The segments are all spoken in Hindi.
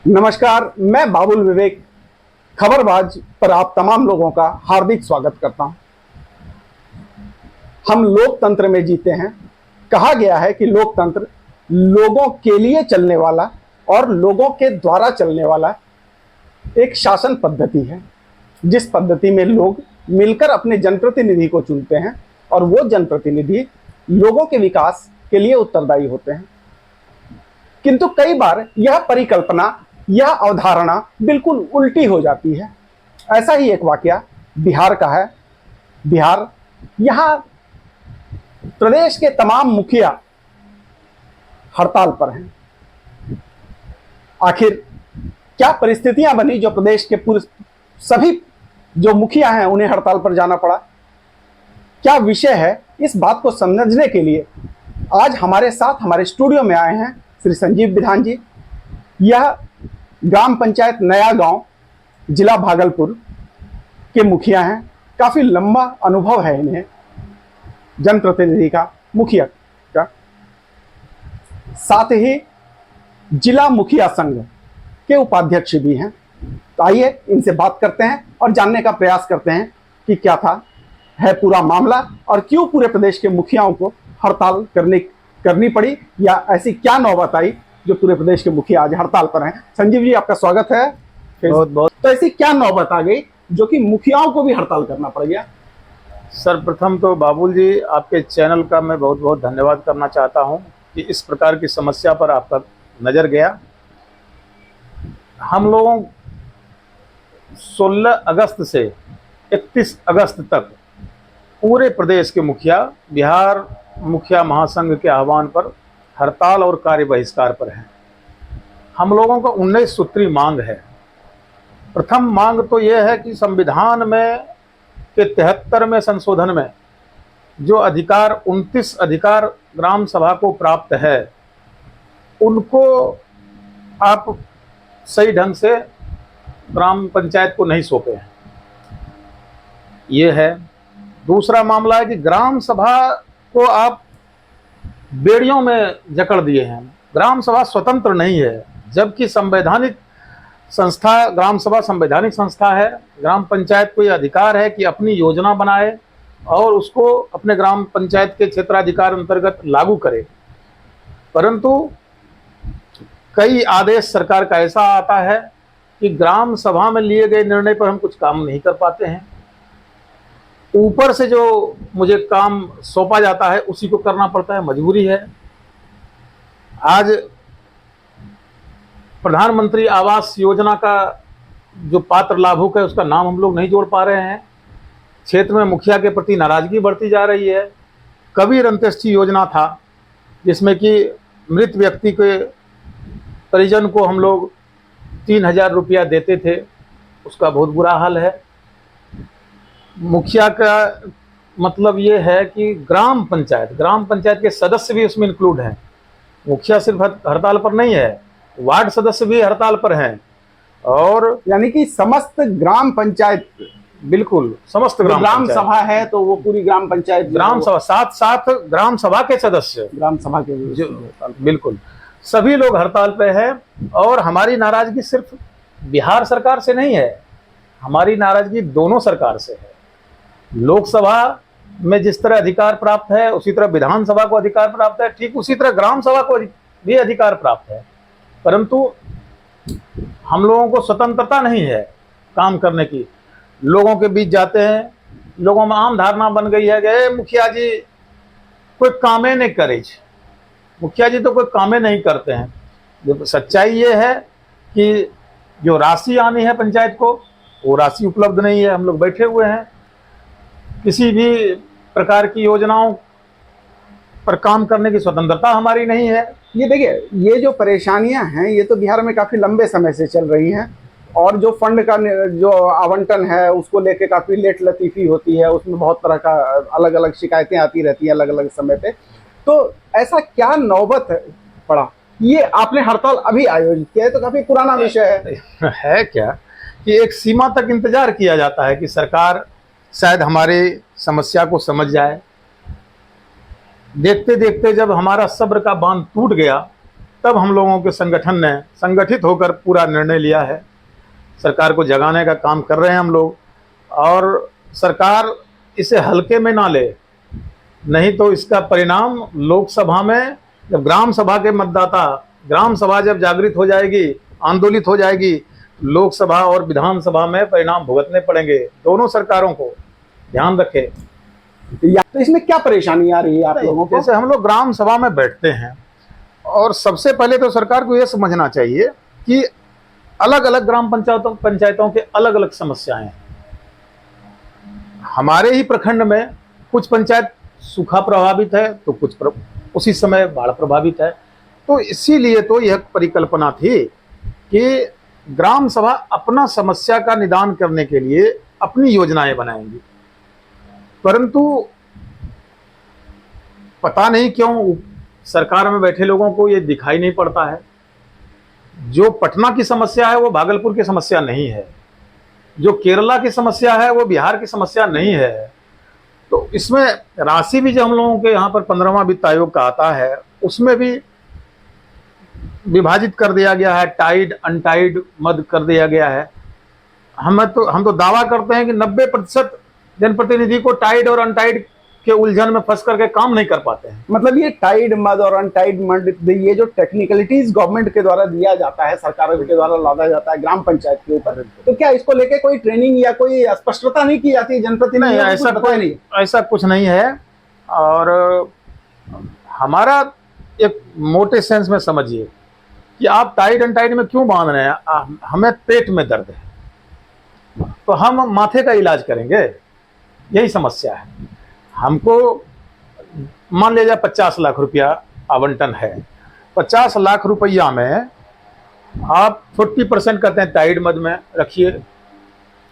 नमस्कार, मैं बाबुल विवेक खबरबाज पर आप तमाम लोगों का हार्दिक स्वागत करता हूं। हम लोकतंत्र में जीते हैं। कहा गया है कि लोकतंत्र लोगों के लिए चलने वाला और लोगों के द्वारा चलने वाला एक शासन पद्धति है, जिस पद्धति में लोग मिलकर अपने जनप्रतिनिधि को चुनते हैं और वो जनप्रतिनिधि लोगों के विकास के लिए उत्तरदायी होते हैं। किंतु कई बार यह परिकल्पना, यह अवधारणा बिल्कुल उल्टी हो जाती है। ऐसा ही एक वाकया बिहार का है। बिहार, यहाँ प्रदेश के तमाम मुखिया हड़ताल पर हैं। आखिर क्या परिस्थितियां बनी जो प्रदेश के पूरे सभी जो मुखिया हैं उन्हें हड़ताल पर जाना पड़ा? क्या विषय है? इस बात को समझने के लिए आज हमारे साथ हमारे स्टूडियो में आए हैं श्री संजीव विधान जी। यह ग्राम पंचायत नया गांव, जिला भागलपुर के मुखिया हैं। काफी लंबा अनुभव है इन्हें जनप्रतिनिधि का, मुखिया का। साथ ही जिला मुखिया संघ के उपाध्यक्ष भी हैं। तो आइए इनसे बात करते हैं और जानने का प्रयास करते हैं कि क्या था है पूरा मामला और क्यों पूरे प्रदेश के मुखियाओं को हड़ताल करनी पड़ी, या ऐसी क्या नौबत आई जो पूरे प्रदेश के मुखिया आज हड़ताल पर हैं। संजीव जी, आपका स्वागत है। बहुत बहुत। तो ऐसी क्या नौबत आ गई जो कि मुखियाओं को भी हड़ताल करना पड़ गया? सर्वप्रथम तो बाबुल जी, आपके चैनल का मैं बहुत बहुत धन्यवाद करना चाहता हूं कि इस प्रकार की समस्या पर आपका नज़र गया। हम लोगों 16 अगस्त से 31 अगस्त तक पूरे प्रदेश के मुखिया बिहार मुखिया महासंघ के आह्वान पर हड़ताल और कार्य बहिष्कार पर हैं। हम लोगों का 19 सूत्री मांग है। प्रथम मांग तो यह है कि संविधान में के 73वें संशोधन में जो अधिकार 29 अधिकार ग्राम सभा को प्राप्त है, उनको आप सही ढंग से ग्राम पंचायत को नहीं सौंपे हैं। ये है। दूसरा मामला है कि ग्राम सभा को आप बेड़ियों में जकड़ दिए हैं। ग्राम सभा स्वतंत्र नहीं है, जबकि संवैधानिक संस्था ग्राम सभा संवैधानिक संस्था है। ग्राम पंचायत को यह अधिकार है कि अपनी योजना बनाए और उसको अपने ग्राम पंचायत के क्षेत्राधिकार अंतर्गत लागू करे। परंतु कई आदेश सरकार का ऐसा आता है कि ग्राम सभा में लिए गए निर्णय पर हम कुछ काम नहीं कर पाते हैं। ऊपर से जो मुझे काम सौंपा जाता है उसी को करना पड़ता है, मजबूरी है। आज प्रधानमंत्री आवास योजना का जो पात्र लाभुक है उसका नाम हम लोग नहीं जोड़ पा रहे हैं। क्षेत्र में मुखिया के प्रति नाराजगी बढ़ती जा रही है। कबीर अंत्येष्टि योजना था जिसमें कि मृत व्यक्ति के परिजन को हम लोग 3000 रुपया देते थे, उसका बहुत बुरा हाल है। मुखिया का मतलब ये है कि ग्राम पंचायत के सदस्य भी उसमें इंक्लूड हैं। मुखिया सिर्फ हड़ताल पर नहीं है, वार्ड सदस्य भी हड़ताल पर हैं। और यानी कि समस्त ग्राम पंचायत, बिल्कुल समस्त ग्राम सभा है तो वो पूरी ग्राम पंचायत, ग्राम सभा साथ ग्राम सभा के सदस्य, ग्राम सभा के जो बिल्कुल सभी लोग हड़ताल पे हैं। और हमारी नाराजगी सिर्फ बिहार सरकार से नहीं है, हमारी नाराजगी दोनों सरकार से है। लोकसभा में जिस तरह अधिकार प्राप्त है उसी तरह विधानसभा को अधिकार प्राप्त है, ठीक उसी तरह ग्राम सभा को भी अधिकार प्राप्त है। परंतु हम लोगों को स्वतंत्रता नहीं है काम करने की। लोगों के बीच जाते हैं, लोगों में आम धारणा बन गई है कि मुखिया जी कोई कामे नहीं करे, मुखिया जी तो कोई कामे नहीं करते हैं। जो सच्चाई ये है कि जो राशि आनी है पंचायत को वो राशि उपलब्ध नहीं है। हम लोग बैठे हुए हैं, किसी भी प्रकार की योजनाओं पर काम करने की स्वतंत्रता हमारी नहीं है। ये देखिए, ये जो परेशानियां हैं ये तो बिहार में काफी लंबे समय से चल रही हैं, और जो फंड का जो आवंटन है उसको लेके काफी लेट लतीफी होती है, उसमें बहुत तरह का अलग अलग शिकायतें आती रहती हैं अलग अलग समय पे। तो ऐसा क्या नौबत पड़ा? ये आपने हड़ताल अभी आयोजित किया है तो काफी पुराना विषय है क्या कि एक सीमा तक इंतजार किया जाता है कि सरकार शायद हमारी समस्या को समझ जाए। देखते देखते जब हमारा सब्र का बांध टूट गया तब हम लोगों के संगठन ने संगठित होकर पूरा निर्णय लिया है। सरकार को जगाने का काम कर रहे हैं हम लोग, और सरकार इसे हल्के में ना ले, नहीं तो इसका परिणाम लोकसभा में, जब ग्राम सभा के मतदाता, ग्राम सभा जब जागृत हो जाएगी, आंदोलित हो जाएगी, लोकसभा और विधानसभा में परिणाम भुगतने पड़ेंगे। दोनों सरकारों को ध्यान रखें। तो इसमें क्या परेशानी आ रही है आप लोगों को? जैसे हम लोग ग्राम सभा में बैठते हैं, और सबसे पहले तो सरकार को यह समझना चाहिए कि अलग अलग ग्राम पंचायतों के अलग अलग समस्याएं हैं। हमारे ही प्रखंड में कुछ पंचायत सूखा प्रभावित है, तो कुछ उसी समय बाढ़ प्रभावित है। तो इसीलिए तो यह परिकल्पना थी कि ग्राम सभा अपना समस्या का निदान करने के लिए अपनी योजनाएं बनाएंगी, परंतु पता नहीं क्यों सरकार में बैठे लोगों को ये दिखाई नहीं पड़ता है। जो पटना की समस्या है वो भागलपुर की समस्या नहीं है, जो केरला की समस्या है वो बिहार की समस्या नहीं है। तो इसमें राशि भी जो हम लोगों के यहाँ पर 15वां वित्त आयोग का आता है, उसमें भी विभाजित कर दिया गया है, टाइड अनटाइड मद कर दिया गया है। हम तो दावा करते हैं कि 90% जनप्रतिनिधि को टाइड और अनटाइड के उलझन में फंस करके काम नहीं कर पाते हैं। मतलब ये टाइड मद और अनटाइड मद, ये जो टेक्निकलिटीज गवर्नमेंट के द्वारा दिया जाता है, सरकार के द्वारा लादा जाता है ग्राम पंचायत के ऊपर, तो क्या इसको लेके कोई ट्रेनिंग या कोई स्पष्टता नहीं की जाती जनप्रतिनिधि? ऐसा कुछ नहीं है। और हमारा एक मोटे सेंस में समझिए कि आप टाइड अनटाइड में क्यों बांध रहे हैं। हमें पेट में दर्द है तो हम माथे का इलाज करेंगे, यही समस्या है। हमको मान लीजिए 50 लाख रुपया आवंटन है, 50 लाख रुपया में आप 40% कहते हैं टाइड मद में रखिए,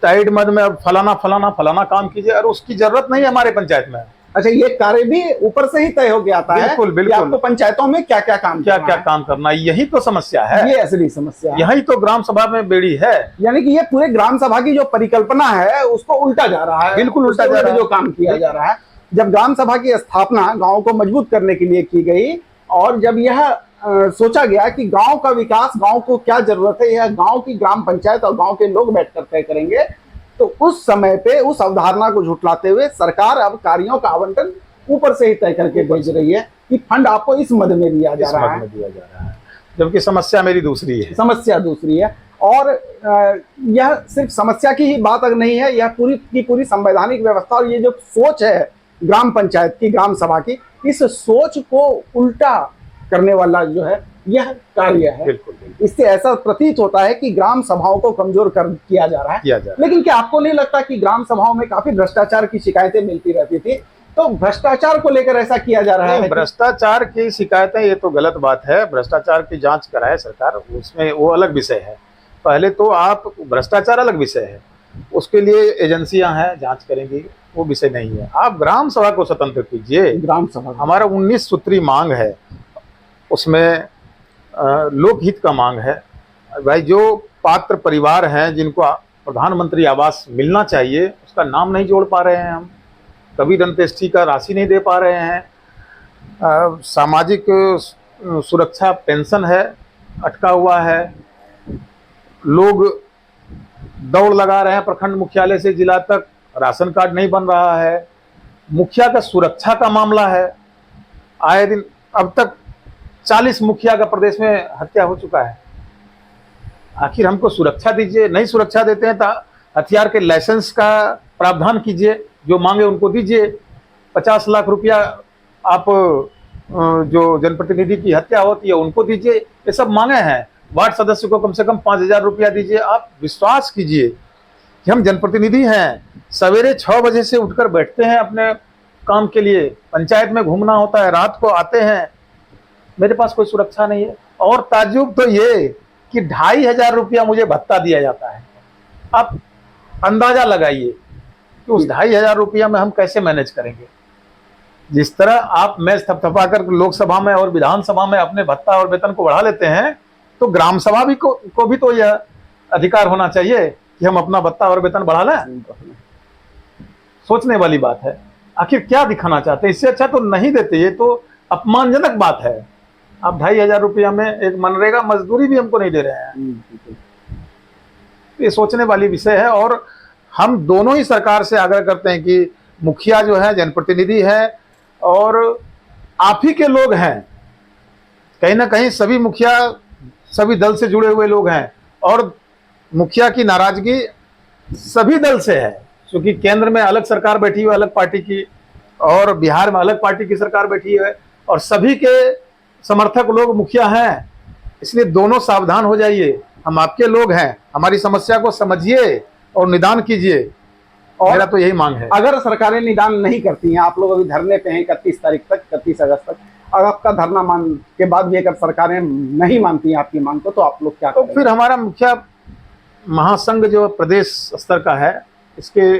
टाइड मद में अब फलाना फलाना फलाना काम कीजिए, और उसकी जरूरत नहीं है हमारे पंचायत में। अच्छा, ये कार्य भी ऊपर से ही तय हो गया आता है? बिल्कुल बिल्कुल। आपको पंचायतों में क्या क्या काम करना है, यही तो समस्या है। ये असली समस्या है, यही तो ग्राम सभा में बेड़ी है। यानी कि ये पूरे ग्राम सभा की जो परिकल्पना है उसको उल्टा जा रहा है। बिल्कुल उल्टा जा रहा है। जो काम किया जा रहा है, जब ग्राम सभा की स्थापना गांव को मजबूत करने के लिए की गई, और जब यह सोचा गया कि गांव का विकास, गांव को क्या जरूरत है, यह गांव की ग्राम पंचायत और गांव के लोग बैठकर तय करेंगे, तो उस समय पे उस अवधारणा को झुठलाते हुए सरकार अब कार्यों का आवंटन ऊपर से ही तय करके भेज रही है कि फंड आपको इस मद में दिया जा रहा है, जबकि समस्या मेरी दूसरी है। समस्या दूसरी है। और यह सिर्फ समस्या की ही बात अगर नहीं है, यह पूरी की पूरी संवैधानिक व्यवस्था और ये जो सोच है ग्राम पंचायत की, ग्राम सभा की, इस सोच को उल्टा करने वाला जो है यह कार्य है। बिल्कुल। इससे ऐसा प्रतीत होता है कि ग्राम सभाओं को कमजोर किया जा रहा है। लेकिन क्या आपको नहीं लगता कि ग्राम सभाओं में काफी भ्रष्टाचार की शिकायतें मिलती रहती थी, तो भ्रष्टाचार को लेकर ऐसा किया जा रहा है? भ्रष्टाचार की शिकायतें, ये तो गलत बात है। भ्रष्टाचार की जांच कराए सरकार, उसमें वो अलग विषय है। पहले तो आप, भ्रष्टाचार अलग विषय है, उसके लिए एजेंसियां हैं, जांच करेंगी, वो विषय नहीं है। आप ग्राम सभा को स्वतंत्र कीजिए। ग्राम सभा हमारा 19 सूत्री मांग है, उसमें लोकहित का मांग है। भाई, जो पात्र परिवार हैं जिनको प्रधानमंत्री आवास मिलना चाहिए, उसका नाम नहीं जोड़ पा रहे हैं हम। कभी अंत्येष्टि का राशि नहीं दे पा रहे हैं। सामाजिक सुरक्षा पेंशन है, अटका हुआ है। लोग दौड़ लगा रहे हैं प्रखंड मुख्यालय से जिला तक, राशन कार्ड नहीं बन रहा है। मुखिया का सुरक्षा का मामला है, आए दिन अब तक 40 मुखिया का प्रदेश में हत्या हो चुका है। आखिर हमको सुरक्षा दीजिए, नहीं सुरक्षा देते हैं तो हथियार के लाइसेंस का प्रावधान कीजिए, जो मांगे उनको दीजिए। 50 लाख रुपया आप जो जनप्रतिनिधि की हत्या होती है उनको दीजिए, ये सब मांगे हैं। वार्ड सदस्य को कम से कम 5,000 रुपया दीजिए। आप विश्वास कीजिए कि हम जनप्रतिनिधि हैं, सवेरे 6 बजे से उठकर बैठते हैं अपने काम के लिए, पंचायत में घूमना होता है, रात को आते हैं, मेरे पास कोई सुरक्षा नहीं है। और ताज्जुब तो ये कि 2,500 रुपया मुझे भत्ता दिया जाता है। आप अंदाजा लगाइए कि उस 2,500 रुपया में हम कैसे मैनेज करेंगे। जिस तरह आप मैच थपथपा कर लोकसभा में और विधानसभा में अपने भत्ता और वेतन को बढ़ा लेते हैं, तो ग्राम सभा भी को भी तो यह अधिकार होना चाहिए कि हम अपना भत्ता और वेतन बढ़ा लें। सोचने वाली बात है। आखिर क्या दिखाना चाहते हैं? इससे अच्छा तो नहीं देते, ये तो अपमानजनक बात है। आप 2,500 रुपया में एक मनरेगा मजदूरी भी हमको नहीं दे रहे हैं। ये सोचने वाली विषय है। और हम दोनों ही सरकार से आग्रह करते हैं कि मुखिया जो है जनप्रतिनिधि है और आप ही के लोग हैं, कहीं ना कहीं सभी मुखिया सभी दल से जुड़े हुए लोग हैं और मुखिया की नाराजगी सभी दल से है, क्योंकि केंद्र में अलग सरकार बैठी हुई है अलग पार्टी की और बिहार में अलग पार्टी की सरकार बैठी है और सभी के समर्थक लोग मुखिया हैं। इसलिए दोनों सावधान हो जाइए, हम आपके लोग हैं, हमारी समस्या को समझिए और निदान कीजिए। और मेरा तो यही मांग है। अगर सरकारें निदान नहीं करती हैं, आप लोग अभी धरने पे हैं 31 तारीख तक, 31 अगस्त तक, अगर आपका धरना मान के बाद भी अगर सरकारें नहीं मानती हैं आपकी मांग को, तो आप लोग क्या तो करेंगे? फिर हमारा मुखिया महासंघ जो प्रदेश स्तर का है इसके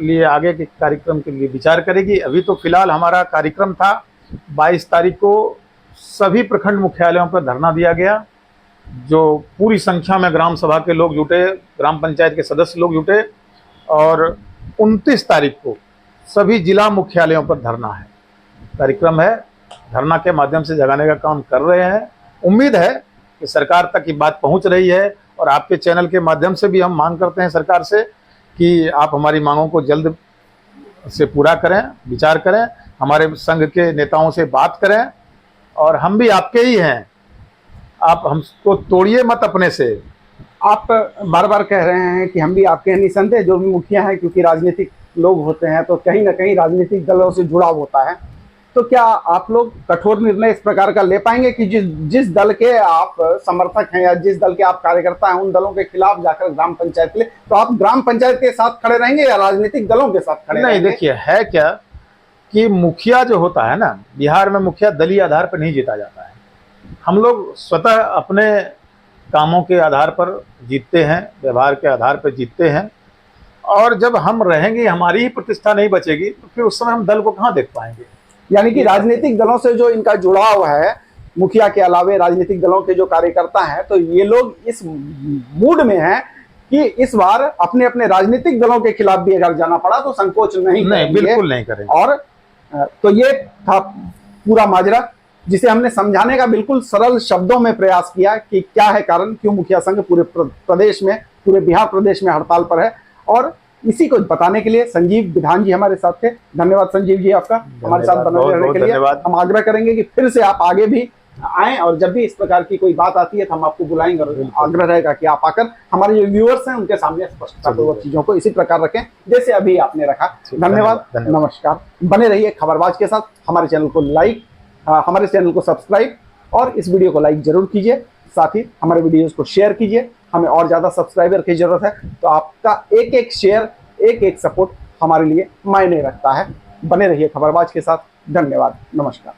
लिए आगे के कार्यक्रम के लिए विचार करेगी। अभी तो फिलहाल हमारा कार्यक्रम था 22 तारीख को सभी प्रखंड मुख्यालयों पर धरना दिया गया, जो पूरी संख्या में ग्राम सभा के लोग जुटे, ग्राम पंचायत के सदस्य लोग जुटे और 29 तारीख को सभी जिला मुख्यालयों पर धरना है, कार्यक्रम है। धरना के माध्यम से जगाने का काम कर रहे हैं। उम्मीद है कि सरकार तक ये बात पहुंच रही है और आपके चैनल के माध्यम से भी हम मांग करते हैं सरकार से कि आप हमारी मांगों को जल्द से पूरा करें, विचार करें, हमारे संघ के नेताओं से बात करें और हम भी आपके ही हैं, आप हमको तोड़िए मत अपने से। आप बार बार कह रहे हैं कि हम भी आपके हैं, निसंदेह जो भी मुखिया हैं, क्योंकि राजनीतिक लोग होते हैं तो कहीं ना कहीं राजनीतिक दलों से जुड़ाव होता है, तो क्या आप लोग कठोर निर्णय इस प्रकार का ले पाएंगे कि जिस दल के आप समर्थक हैं या जिस दल के आप कार्यकर्ता हैं उन दलों के खिलाफ जाकर ग्राम पंचायत ले, तो आप ग्राम पंचायत के साथ खड़े रहेंगे या राजनीतिक दलों के साथ खड़े नहीं, रहेंगे? देखिए है क्या कि मुखिया जो होता है ना, बिहार में मुखिया दलीय आधार पर नहीं जीता जाता है। हम लोग स्वतः अपने कामों के आधार पर जीतते हैं, व्यवहार के आधार पर जीतते हैं और जब हम रहेंगे हमारी ही प्रतिष्ठा नहीं बचेगी तो फिर उस समय हम दल को कहाँ देख पाएंगे। यानी कि राजनीतिक दलों से जो इनका जुड़ाव है, मुखिया के अलावे राजनीतिक दलों के जो कार्यकर्ता हैं, तो ये लोग इस मूड में हैं कि इस बार अपने अपने राजनीतिक दलों के खिलाफ भी अगर जाना पड़ा तो संकोच नहीं, बिल्कुल नहीं करेंगे। और तो ये था पूरा माजरा जिसे हमने समझाने का बिल्कुल सरल शब्दों में प्रयास किया कि क्या है कारण, क्यों मुखिया संघ पूरे प्रदेश में, पूरे बिहार प्रदेश में हड़ताल पर है। और इसी को बताने के लिए संजीव विधान जी हमारे साथ थे। धन्यवाद संजीव जी आपका हमारे साथ बने रहने के लिए। हम आग्रह करेंगे कि फिर से आप आगे भी आएं और जब भी इस प्रकार की कोई बात आती है तो हम आपको बुलाएंगे और आग्रह रहेगा कि आप आकर हमारे जो व्यूअर्स हैं उनके सामने स्पष्टतापूर्वक चीजों को इसी प्रकार रखें जैसे अभी आपने रखा। धन्यवाद, नमस्कार। बने रहिए खबरबाज के साथ। हमारे चैनल को लाइक, हमारे चैनल को सब्सक्राइब और इस वीडियो को लाइक जरूर कीजिए, साथ ही हमारे वीडियोस को शेयर कीजिए। हमें और ज़्यादा सब्सक्राइबर की जरूरत है, तो आपका एक एक शेयर, एक एक सपोर्ट हमारे लिए मायने रखता है। बने रहिए खबरबाज के साथ। धन्यवाद, नमस्कार।